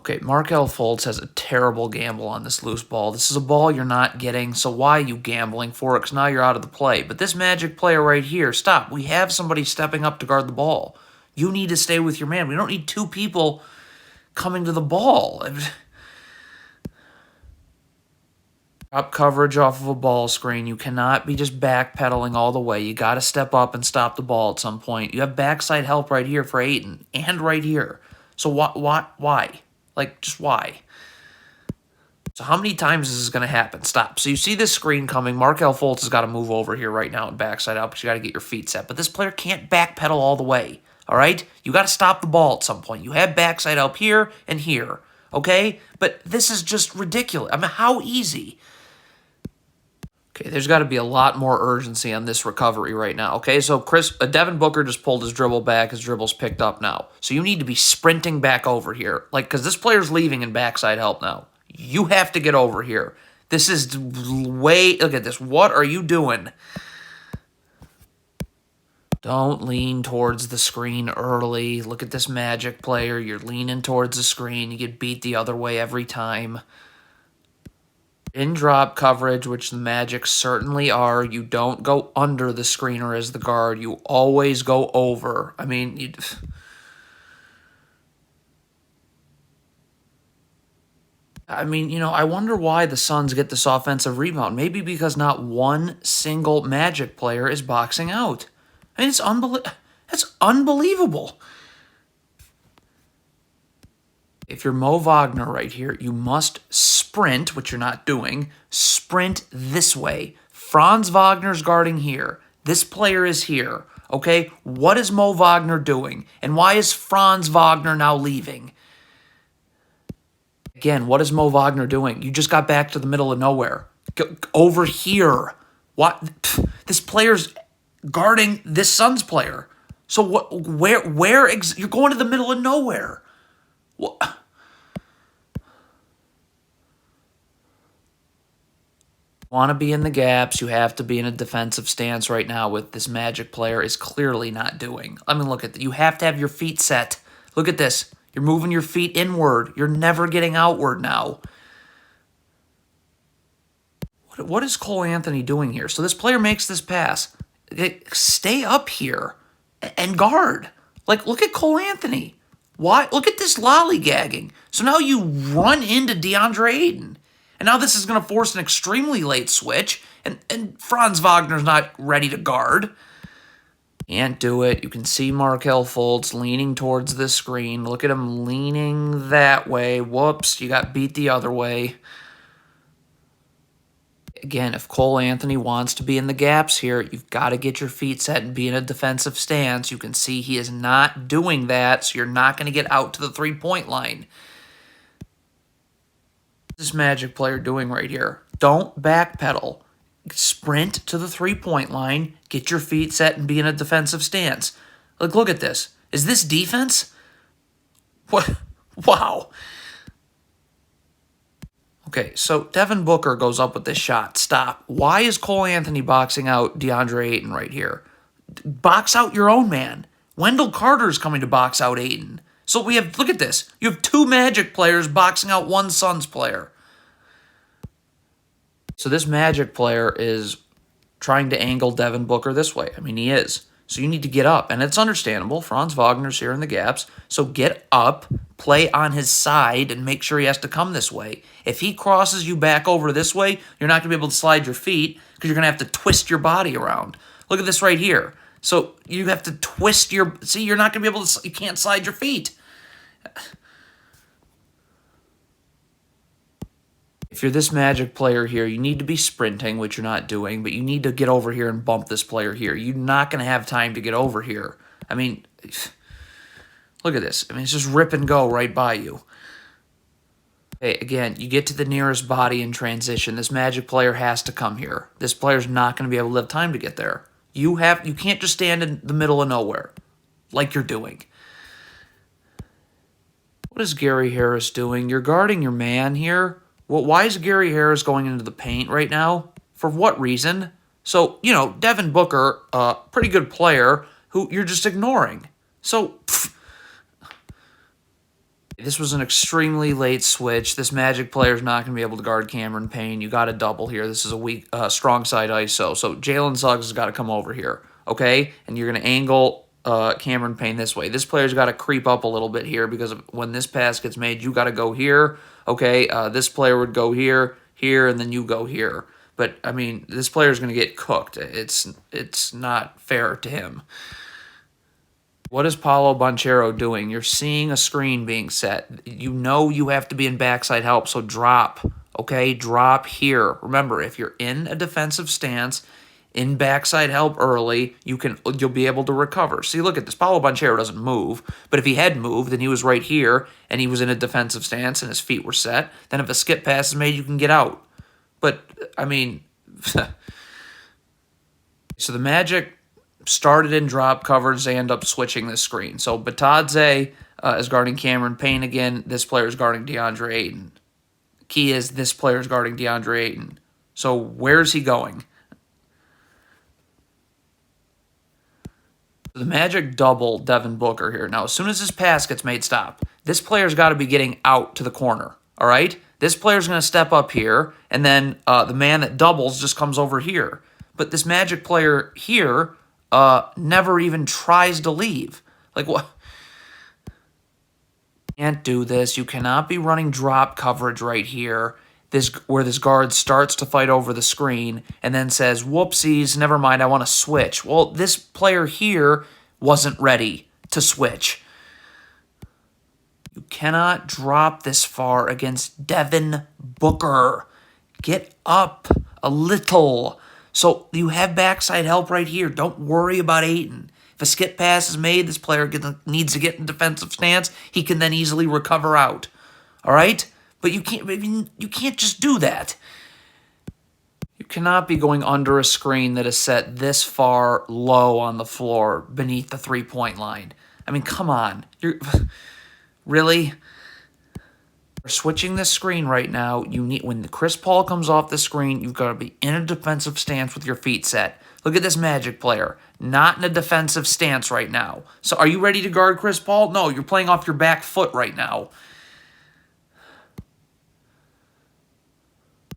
Okay, Markel Fultz has a terrible gamble on this loose ball. This is a ball you're not getting, so why are you gambling for it? Because now you're out of the play. But this Magic player right here, stop. We have somebody stepping up to guard the ball. You need to stay with your man. We don't need two people coming to the ball. Drop coverage off of a ball screen. You cannot be just backpedaling all the way. You got to step up and stop the ball at some point. You have backside help right here for Ayton and right here. So why? Like, just why? So how many times is this going to happen? Stop. So you see this screen coming. Markel Fultz has got to move over here right now and backside out, but you got to get your feet set. But this player can't backpedal all the way, all right? You got to stop the ball at some point. You have backside up here and here, okay? But this is just ridiculous. I mean, how easy? Okay, there's got to be a lot more urgency on this recovery right now. Okay, so Devin Booker just pulled his dribble back. His dribble's picked up now. So you need to be sprinting back over here. Like, because this player's leaving in backside help now. You have to get over here. This is way... Look at this. What are you doing? Don't lean towards the screen early. Look at this Magic player. You're leaning towards the screen. You get beat the other way every time. In drop coverage, which the Magic certainly are, you don't go under the screener as the guard. You always go over. I mean, I wonder why the Suns get this offensive rebound. Maybe because not one single Magic player is boxing out. I mean, it's unbelievable. If you're Mo Wagner right here, you must sprint, which you're not doing. Sprint this way. Franz Wagner's guarding here. This player is here. Okay? What is Mo Wagner doing? And why is Franz Wagner now leaving? Again, what is Mo Wagner doing? You just got back to the middle of nowhere. Over here. What? This player's guarding this Suns player. So where you're going to the middle of nowhere. What? Want to be in the gaps, you have to be in a defensive stance right now with this Magic player is clearly not doing. I mean, look at that. You have to have your feet set. Look at this. You're moving your feet inward. You're never getting outward now. What is Cole Anthony doing here? So this player makes this pass. Stay up here and guard. Like, look at Cole Anthony. Why? Look at this lollygagging. So now you run into DeAndre Ayton. And now this is going to force an extremely late switch, and Franz Wagner's not ready to guard. Can't do it. You can see Markel Fultz leaning towards the screen. Look at him leaning that way. Whoops, you got beat the other way. Again, if Cole Anthony wants to be in the gaps here, you've got to get your feet set and be in a defensive stance. You can see he is not doing that, so you're not going to get out to the three-point line. This Magic player doing right here? Don't backpedal. Sprint to the three-point line, get your feet set, and be in a defensive stance. Like, look at this. Is this defense? What? Wow. Okay, so Devin Booker goes up with this shot. Stop. Why is Cole Anthony boxing out DeAndre Ayton right here? Box out your own man. Wendell Carter's coming to box out Ayton. So we have, look at this. You have two Magic players boxing out one Suns player. So this Magic player is trying to angle Devin Booker this way. I mean, he is. So you need to get up. And it's understandable. Franz Wagner's here in the gaps. So get up, play on his side, and make sure he has to come this way. If he crosses you back over this way, you're not going to be able to slide your feet because you're going to have to twist your body around. Look at this right here. So you have to twist your... See, you're not going to be able to... You can't slide your feet. If you're this Magic player here, you need to be sprinting, which you're not doing, but you need to get over here and bump this player here. You're not going to have time to get over here. I mean, look at this. I mean, it's just rip and go right by you. Okay, again, you get to the nearest body in transition. This Magic player has to come here. This player's not going to be able to have time to get there. You can't just stand in the middle of nowhere like you're doing. What is Gary Harris doing? You're guarding your man here. Well, why is Gary Harris going into the paint right now? For what reason? So, Devin Booker, pretty good player, who you're just ignoring. So, This was an extremely late switch. This Magic player is not going to be able to guard Cameron Payne. You got to double here. This is a weak, strong side ISO. So Jalen Suggs has got to come over here, okay? And you're going to angle Cameron Payne this way. This player's got to creep up a little bit here because when this pass gets made, you got to go here, okay? This player would go here, here, and then you go here. But, I mean, this player's going to get cooked. It's not fair to him. What is Paolo Banchero doing? You're seeing a screen being set. You know you have to be in backside help, so drop, okay? Drop here. Remember, if you're in a defensive stance, in backside help early, you'll be able to recover. See, look at this. Paolo Banchero doesn't move, but if he had moved, then he was right here, and he was in a defensive stance, and his feet were set. Then if a skip pass is made, you can get out. But, I mean, so the Magic started in drop coverage, they end up switching this screen. So Batadze is guarding Cameron Payne again. This player is guarding DeAndre Ayton. Key is this player is guarding DeAndre Ayton. So where's he going? The Magic double Devin Booker here. Now, as soon as this pass gets made, stop. This player's got to be getting out to the corner, all right? This player's going to step up here, and then the man that doubles just comes over here. But this Magic player here never even tries to leave. Like, what? Can't do this. You cannot be running drop coverage right here. Where this guard starts to fight over the screen and then says, whoopsies, never mind, I want to switch. Well, this player here wasn't ready to switch. You cannot drop this far against Devin Booker. Get up a little. So you have backside help right here. Don't worry about Ayton. If a skip pass is made, this player needs to get in defensive stance. He can then easily recover out. All right? But you can't just do that. You cannot be going under a screen that is set this far low on the floor beneath the three-point line. I mean, come on. Really? We're switching this screen right now. When Chris Paul comes off the screen, you've got to be in a defensive stance with your feet set. Look at this Magic player. Not in a defensive stance right now. So are you ready to guard Chris Paul? No, you're playing off your back foot right now.